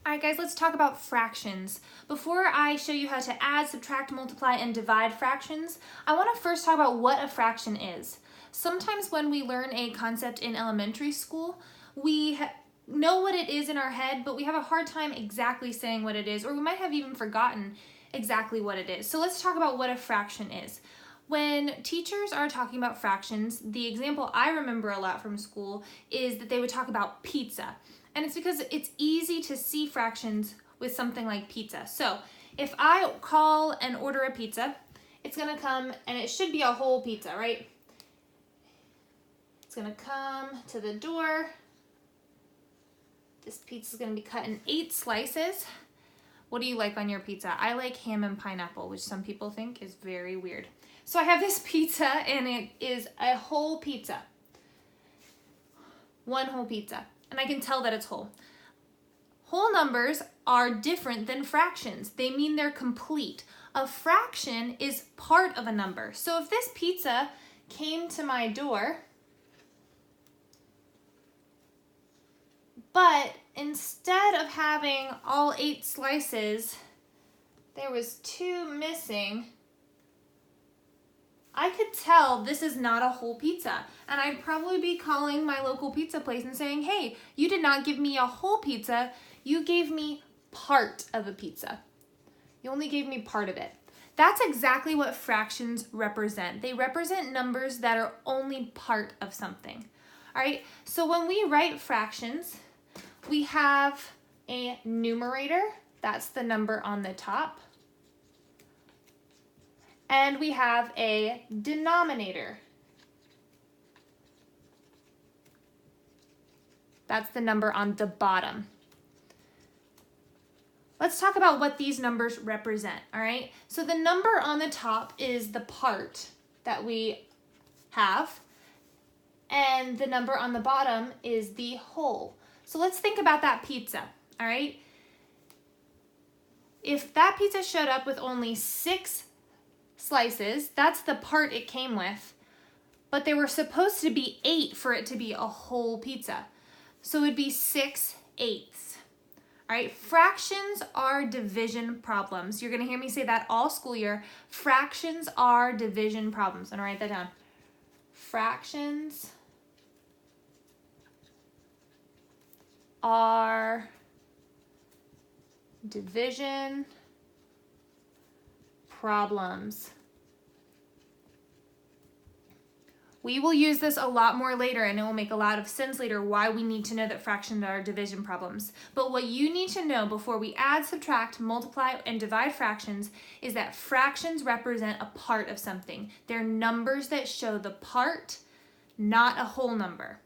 All right, guys, let's talk about fractions. Before I show you how to add, subtract, multiply, and divide fractions, I want to first talk about what a fraction is. Sometimes when we learn a concept in elementary school, we know what it is in our head, but we have a hard time exactly saying what it is, or we might have even forgotten exactly what it is. So let's talk about what a fraction is. When teachers are talking about fractions, the example I remember a lot from school is that they would talk about pizza. And it's because it's easy to see fractions with something like pizza. So if I call and order a pizza, it's gonna come and it should be a whole pizza, right? It's gonna come to the door. This pizza is gonna be cut in 8 slices. What do you like on your pizza? I like ham and pineapple, which some people think is very weird. So I have this pizza and it is a whole pizza. One whole pizza. And I can tell that it's whole. Whole numbers are different than fractions. They mean they're complete. A fraction is part of a number. So if this pizza came to my door, but instead of having all 8 slices, there was 2 missing, I could tell this is not a whole pizza. And I'd probably be calling my local pizza place and saying, hey, you did not give me a whole pizza. You gave me part of a pizza. You only gave me part of it. That's exactly what fractions represent. They represent numbers that are only part of something. All right, so when we write fractions, we have a numerator. That's the number on the top. And we have a denominator. That's the number on the bottom. Let's talk about what these numbers represent, all right? So the number on the top is the part that we have, and the number on the bottom is the whole. So let's think about that pizza, all right? If that pizza showed up with only 6 slices, that's the part it came with, but there were supposed to be 8 for it to be a whole pizza. So it would be 6/8. All right, fractions are division problems. You're gonna hear me say that all school year. Fractions are division problems. I'm gonna write that down. Fractions are division problems. We will use this a lot more later, and it will make a lot of sense later why we need to know that fractions are division problems. But what you need to know before we add, subtract, multiply, and divide fractions is that fractions represent a part of something. They're numbers that show the part, not a whole number.